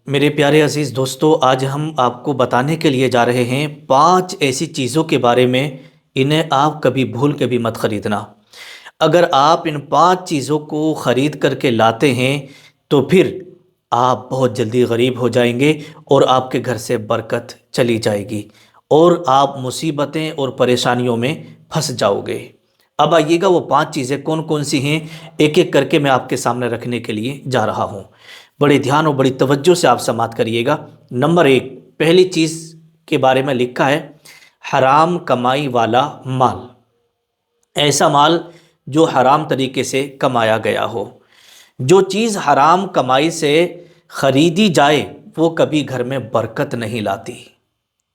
میرے پیارے عزیز دوستو، آج ہم آپ کو بتانے کے لیے جا رہے ہیں 5 ایسی چیزوں کے بارے میں، انہیں آپ کبھی بھول کے بھی مت خریدنا۔ اگر آپ ان 5 چیزوں کو خرید کر کے لاتے ہیں تو پھر آپ بہت جلدی غریب ہو جائیں گے اور آپ کے گھر سے برکت چلی جائے گی اور آپ مصیبتیں اور پریشانیوں میں پھنس جاؤ گے۔ اب آئیے گا وہ 5 چیزیں کون کون سی ہیں، ایک ایک کر کے میں آپ کے سامنے رکھنے کے لیے جا رہا ہوں۔ بڑے دھیان اور بڑی توجہ سے آپ سماعت کریے گا۔ نمبر 1، پہلی چیز کے بارے میں لکھا ہے حرام کمائی والا مال۔ ایسا مال جو حرام طریقے سے کمایا گیا ہو۔ جو چیز حرام کمائی سے خریدی جائے وہ کبھی گھر میں برکت نہیں لاتی۔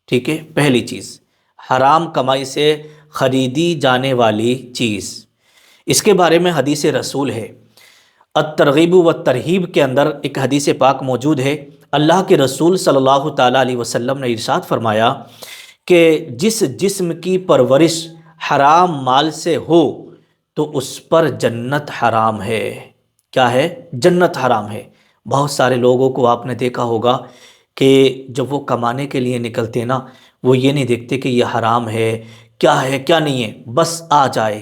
ٹھیک ہے، پہلی چیز حرام کمائی سے خریدی جانے والی چیز، اس کے بارے میں حدیث رسول ہے۔ الترغیب و ترہیب کے اندر ایک حدیث پاک موجود ہے۔ اللہ کے رسول صلی اللہ تعالیٰ علیہ وسلم نے ارشاد فرمایا کہ جس جسم کی پرورش حرام مال سے ہو تو اس پر جنت حرام ہے۔ کیا ہے؟ جنت حرام ہے۔ بہت سارے لوگوں کو آپ نے دیکھا ہوگا کہ جب وہ کمانے کے لیے نکلتے ہیں نا، وہ یہ نہیں دیکھتے کہ یہ حرام ہے کیا نہیں ہے، بس آ جائے،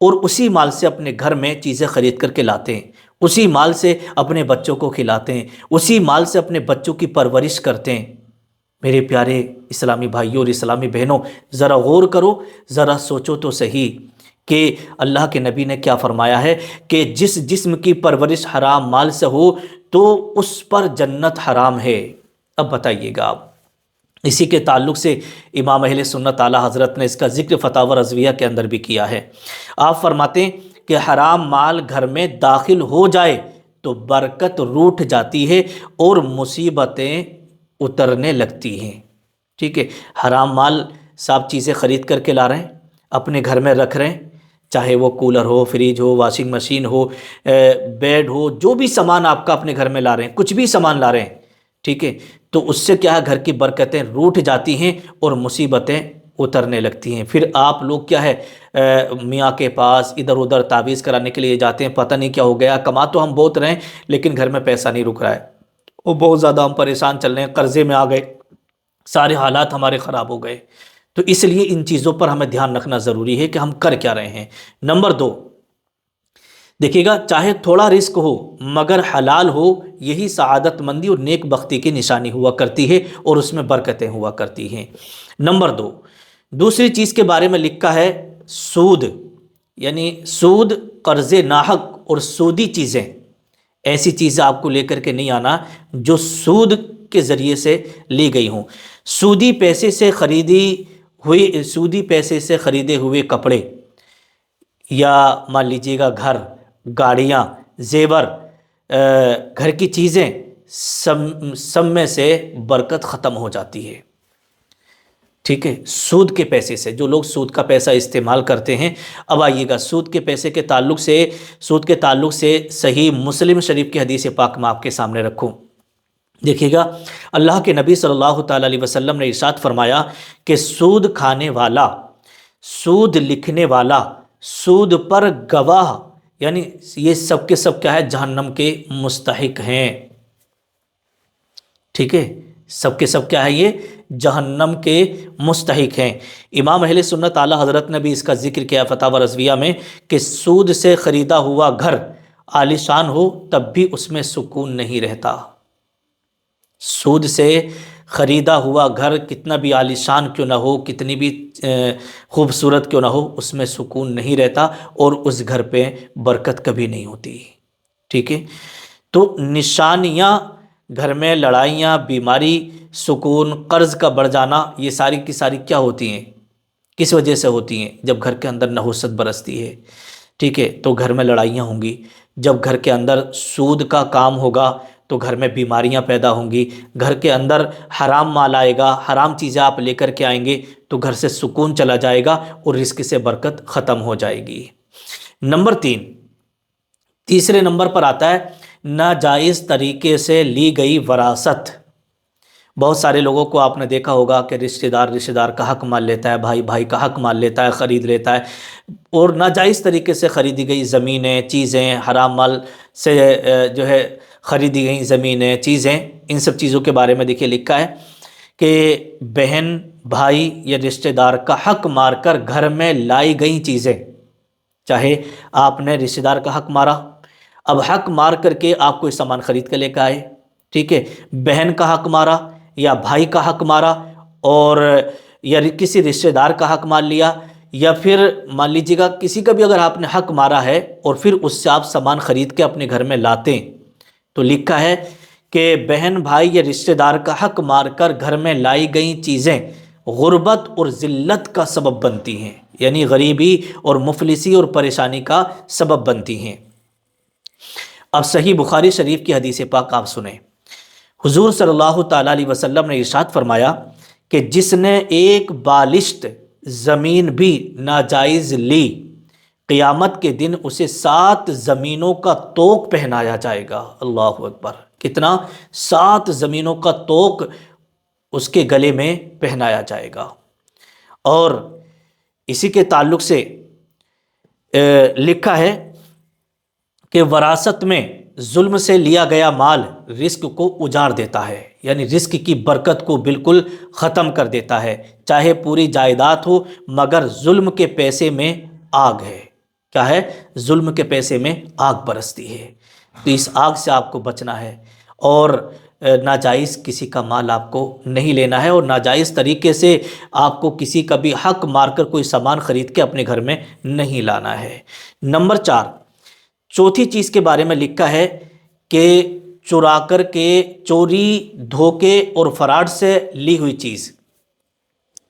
اور اسی مال سے اپنے گھر میں چیزیں خرید کر کے لاتے ہیں، اسی مال سے اپنے بچوں کو کھلاتے ہیں، اسی مال سے اپنے بچوں کی پرورش کرتے ہیں۔ میرے پیارے اسلامی بھائیوں اور اسلامی بہنوں، ذرا غور کرو، ذرا سوچو تو صحیح کہ اللہ کے نبی نے کیا فرمایا ہے کہ جس جسم کی پرورش حرام مال سے ہو تو اس پر جنت حرام ہے۔ اب بتائیے گا آپ، اسی کے تعلق سے امام اہل سنت اعلیٰ حضرت نے اس کا ذکر فتاوی رضویہ کے اندر بھی کیا ہے۔ آپ فرماتے ہیں کہ حرام مال گھر میں داخل ہو جائے تو برکت روٹھ جاتی ہے اور مصیبتیں اترنے لگتی ہیں۔ ٹھیک ہے، حرام مال صاحب چیزیں خرید کر کے لا رہے ہیں، اپنے گھر میں رکھ رہے ہیں، چاہے وہ کولر ہو، فریج ہو، واشنگ مشین ہو، بیڈ ہو، جو بھی سامان آپ کا اپنے گھر میں لا رہے ہیں، کچھ بھی سامان لا رہے ہیں، ٹھیک ہے، تو اس سے کیا ہے، گھر کی برکتیں روٹھ جاتی ہیں اور مصیبتیں اترنے لگتی ہیں۔ پھر آپ لوگ کیا ہے، میاں کے پاس ادھر ادھر تعویذ کرانے کے لیے جاتے ہیں، پتہ نہیں کیا ہو گیا، کما تو ہم بہت رہے ہیں لیکن گھر میں پیسہ نہیں رک رہا ہے، وہ بہت زیادہ ہم پریشان چل رہے ہیں، قرضے میں آ گئے، سارے حالات ہمارے خراب ہو گئے۔ تو اس لیے ان چیزوں پر ہمیں دھیان رکھنا ضروری ہے کہ ہم کر کیا رہے ہیں۔ نمبر 2، دیکھیے گا، چاہے تھوڑا رزق ہو مگر حلال ہو، یہی سعادت مندی اور نیک بختی کی نشانی ہوا کرتی ہے اور اس میں برکتیں ہوا کرتی ہیں۔ نمبر 2، دوسری چیز کے بارے میں لکھا ہے سود، یعنی سود، قرض ناحق اور سودی چیزیں، ایسی چیزیں آپ کو لے کر کے نہیں آنا جو سود کے ذریعے سے لی گئی ہوں۔ سودی پیسے سے خریدے ہوئے کپڑے، یا مان لیجیے گا گھر، گاڑیاں، زیور، گھر کی چیزیں، سب میں سے برکت ختم ہو جاتی ہے۔ ٹھیک ہے، سود کے پیسے سے، جو لوگ سود کا پیسہ استعمال کرتے ہیں۔ اب آئیے گا، سود کے پیسے کے تعلق سے صحیح مسلم شریف کی حدیث پاک میں آپ کے سامنے رکھوں۔ دیکھیے گا، اللہ کے نبی صلی اللہ تعالیٰ علیہ وسلم نے ارشاد فرمایا کہ سود کھانے والا، سود لکھنے والا، سود پر گواہ، یعنی یہ سب کے سب کیا ہے، جہنم کے مستحق ہیں۔ ٹھیک ہے، سب کے سب کیا ہے، یہ جہنم کے مستحق ہیں۔ امام اہل سنت اعلیٰ حضرت نے بھی اس کا ذکر کیا فتاوی رضویہ میں کہ سود سے خریدا ہوا گھر عالیشان ہو تب بھی اس میں سکون نہیں رہتا۔ سود سے خریدا ہوا گھر کتنا بھی عالیشان کیوں نہ ہو، کتنی بھی خوبصورت کیوں نہ ہو، اس میں سکون نہیں رہتا اور اس گھر پہ برکت کبھی نہیں ہوتی۔ ٹھیک ہے، تو نشانیاں گھر میں لڑائیاں، بیماری، سکون، قرض کا بڑھ جانا، یہ ساری کی ساری کیا ہوتی ہیں، کس وجہ سے ہوتی ہیں؟ جب گھر کے اندر نحوست برستی ہے۔ ٹھیک ہے، تو گھر میں لڑائیاں ہوں گی، جب گھر کے اندر سود کا کام ہوگا تو گھر میں بیماریاں پیدا ہوں گی، گھر کے اندر حرام مال آئے گا، حرام چیزیں آپ لے کر کے آئیں گے تو گھر سے سکون چلا جائے گا اور رزق سے برکت ختم ہو جائے گی۔ نمبر 3، تیسرے نمبر پر آتا ہے ناجائز طریقے سے لی گئی وراثت۔ بہت سارے لوگوں کو آپ نے دیکھا ہوگا کہ رشتہ دار کا حق مال لیتا ہے، بھائی کا حق مال لیتا ہے، خرید لیتا ہے، اور ناجائز طریقے سے خریدی گئی زمینیں، چیزیں، حرام مال سے جو ہے خریدی گئی زمینیں، چیزیں ان سب چیزوں کے بارے میں دیکھیے لکھا ہے کہ بہن بھائی یا رشتہ دار کا حق مار کر گھر میں لائی گئی چیزیں، چاہے آپ نے رشتہ دار کا حق مارا، اب حق مار کر کے آپ کوئی سامان خرید کے لے کے آئے، ٹھیک ہے، بہن کا حق مارا یا بھائی کا حق مارا، اور یا کسی رشتہ دار کا حق مار لیا، یا پھر مان لیجیے گا کسی کا بھی اگر آپ نے حق مارا ہے اور پھر اس سے آپ سامان خرید کے اپنے گھر میں لاتے ہیں، تو لکھا ہے کہ بہن بھائی یا رشتہ دار کا حق مار کر گھر میں لائی گئی چیزیں غربت اور ذلت کا سبب بنتی ہیں، یعنی غریبی اور مفلسی اور پریشانی کا سبب بنتی ہیں۔ اب صحیح بخاری شریف کی حدیث پاک آپ سنیں، حضور صلی اللہ تعالیٰ علیہ وسلم نے ارشاد فرمایا کہ جس نے ایک بالشت زمین بھی ناجائز لی، قیامت کے دن اسے 7 زمینوں کا طوق پہنایا جائے گا۔ اللہ اکبر، کتنا؟ 7 زمینوں کا طوق اس کے گلے میں پہنایا جائے گا۔ اور اسی کے تعلق سے لکھا ہے کہ وراثت میں ظلم سے لیا گیا مال رزق کو اجاڑ دیتا ہے، یعنی رزق کی برکت کو بالکل ختم کر دیتا ہے، چاہے پوری جائیداد ہو مگر ظلم کے پیسے میں آگ ہے۔ کیا ہے؟ ظلم کے پیسے میں آگ برستی ہے، تو اس آگ سے آپ کو بچنا ہے، اور ناجائز کسی کا مال آپ کو نہیں لینا ہے، اور ناجائز طریقے سے آپ کو کسی کا بھی حق مار کر کوئی سامان خرید کے اپنے گھر میں نہیں لانا ہے۔ نمبر 4، چوتھی چیز کے بارے میں لکھا ہے کہ چرا کر کے، چوری، دھوکے اور فراڈ سے لی ہوئی چیز،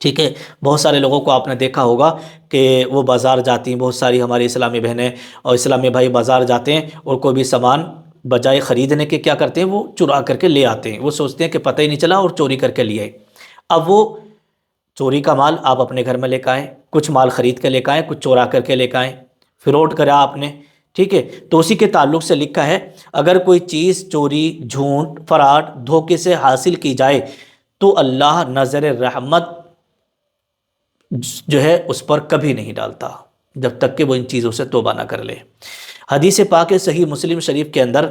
ٹھیک ہے، بہت سارے لوگوں کو آپ نے دیکھا ہوگا کہ وہ بازار جاتی ہیں، بہت ساری ہماری اسلامی بہنیں اور اسلامی بھائی بازار جاتے ہیں اور کوئی بھی سامان بجائے خریدنے کے کیا کرتے ہیں، وہ چرا کر کے لے آتے ہیں، وہ سوچتے ہیں کہ پتہ ہی نہیں چلا اور چوری کر کے لے آئے۔ اب وہ چوری کا مال آپ اپنے گھر میں لے کے آئیں، کچھ مال خرید کے لے کے آئیں، کچھ چورا کر کے لے کے آئیں، فراڈ کرا آپ نے، ٹھیک ہے، تو اسی کے تعلق سے لکھا ہے اگر کوئی چیز چوری، جھوٹ، فراڈ، دھوکے سے حاصل کی جائے تو اللہ نظر رحمت جو ہے اس پر کبھی نہیں ڈالتا جب تک کہ وہ ان چیزوں سے توبہ نہ کر لے۔ حدیث پاک صحیح مسلم شریف کے اندر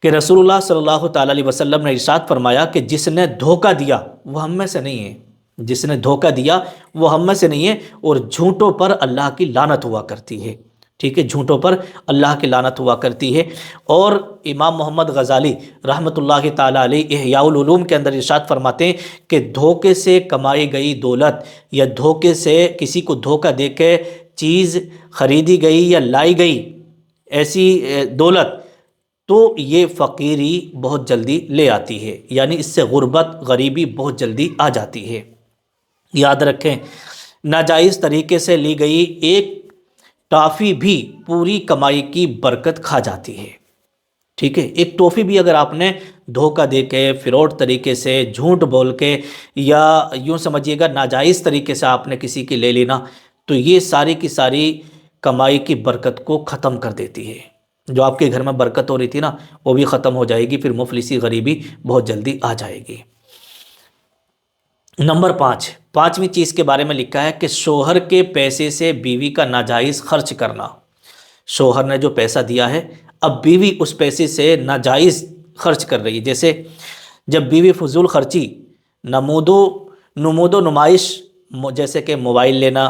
کہ رسول اللہ صلی اللہ تعالیٰ علیہ وسلم نے ارشاد فرمایا کہ جس نے دھوکہ دیا وہ ہم میں سے نہیں ہے، جس نے دھوکہ دیا وہ ہم میں سے نہیں ہے، اور جھوٹوں پر اللہ کی لعنت ہوا کرتی ہے، ٹھیک ہے، جھوٹوں پر اللہ کی لعنت ہوا کرتی ہے۔ اور امام محمد غزالی رحمۃ اللہ تعالیٰ علیہ احیاء العلوم کے اندر ارشاد فرماتے ہیں کہ دھوکے سے کمائی گئی دولت یا دھوکے سے کسی کو دھوکہ دے کے چیز خریدی گئی یا لائی گئی ایسی دولت، تو یہ فقیری بہت جلدی لے آتی ہے، یعنی اس سے غربت، غریبی بہت جلدی آ جاتی ہے۔ یاد رکھیں، ناجائز طریقے سے لی گئی ایک ٹافی بھی پوری کمائی کی برکت کھا جاتی ہے، ٹھیک ہے، ایک ٹافی بھی اگر آپ نے دھوکہ دے کے، فراڈ طریقے سے، جھوٹ بول کے، یا یوں سمجھیے گا ناجائز طریقے سے آپ نے کسی کی لے لینا، تو یہ ساری کی ساری کمائی کی برکت کو ختم کر دیتی ہے۔ جو آپ کے گھر میں برکت ہو رہی تھی نا، وہ بھی ختم ہو جائے گی، پھر مفلسی، غریبی بہت جلدی آ جائے گی۔ نمبر 5، پانچویں چیز کے بارے میں لکھا ہے کہ شوہر کے پیسے سے بیوی کا ناجائز خرچ کرنا۔ شوہر نے جو پیسہ دیا ہے، اب بیوی اس پیسے سے ناجائز خرچ کر رہی ہے، جیسے جب بیوی فضول خرچی، نمود و نمائش، جیسے کہ موبائل لینا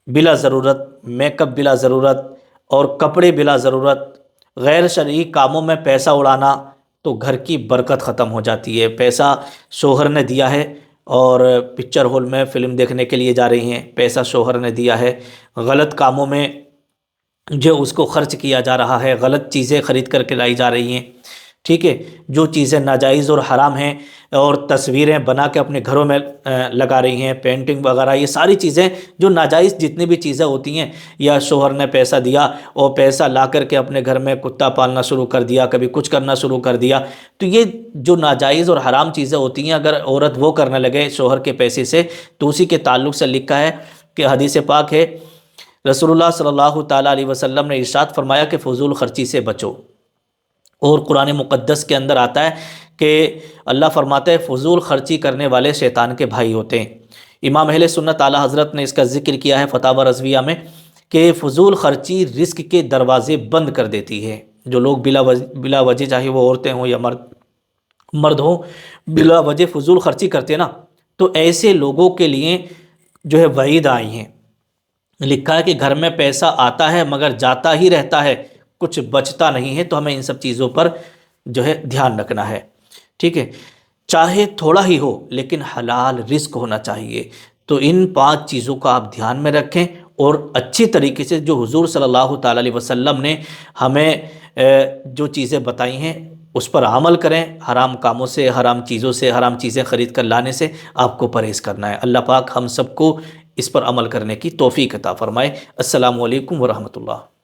بلا ضرورت، میک اپ بلا ضرورت، اور کپڑے بلا ضرورت، غیر شرعی کاموں میں پیسہ اڑانا، تو گھر کی برکت ختم ہو جاتی ہے۔ پیسہ شوہر نے دیا ہے اور پکچر ہال میں فلم دیکھنے کے لیے جا رہی ہیں، پیسہ شوہر نے دیا ہے، غلط کاموں میں جو اس کو خرچ کیا جا رہا ہے، غلط چیزیں خرید کر کے لائی جا رہی ہیں، ٹھیک ہے، جو چیزیں ناجائز اور حرام ہیں، اور تصویریں بنا کے اپنے گھروں میں لگا رہی ہیں، پینٹنگ وغیرہ، یہ ساری چیزیں جو ناجائز جتنی بھی چیزیں ہوتی ہیں، یا شوہر نے پیسہ دیا اور پیسہ لا کر کے اپنے گھر میں کتا پالنا شروع کر دیا، کبھی کچھ کرنا شروع کر دیا، تو یہ جو ناجائز اور حرام چیزیں ہوتی ہیں اگر عورت وہ کرنے لگے شوہر کے پیسے سے، تو اسی کے تعلق سے لکھا ہے کہ حدیث پاک ہے، رسول اللہ صلی اللہ تعالیٰ علیہ وسلم نے ارشاد فرمایا کہ فضول خرچی سے بچو۔ اور قرآن مقدس کے اندر آتا ہے کہ اللہ فرماتا ہے فضول خرچی کرنے والے شیطان کے بھائی ہوتے ہیں۔ امام اہل سنت اعلیٰ حضرت نے اس کا ذکر کیا ہے فتاوی رضویہ میں کہ فضول خرچی رزق کے دروازے بند کر دیتی ہے۔ جو لوگ بلا وجہ، چاہے وہ عورتیں ہوں یا مرد، مرد ہوں بلا وجہ فضول خرچی کرتے نا، تو ایسے لوگوں کے لیے جو ہے وعید آئی ہیں۔ لکھا ہے کہ گھر میں پیسہ آتا ہے مگر جاتا ہی رہتا ہے، کچھ بچتا نہیں ہے، تو ہمیں ان سب چیزوں پر جو ہے دھیان رکھنا ہے، ٹھیک ہے۔ چاہے تھوڑا ہی ہو لیکن حلال رزق ہونا چاہیے۔ تو ان 5 چیزوں کا آپ دھیان میں رکھیں، اور اچھی طریقے سے جو حضور صلی اللہ تعالیٰ علیہ وسلم نے ہمیں جو چیزیں بتائی ہیں اس پر عمل کریں۔ حرام کاموں سے، حرام چیزوں سے، حرام چیزیں خرید کر لانے سے آپ کو پرہیز کرنا ہے۔ اللہ پاک ہم سب کو اس پر عمل کرنے کی توفیق عطا فرمائے۔ السلام علیکم ورحمۃ اللہ۔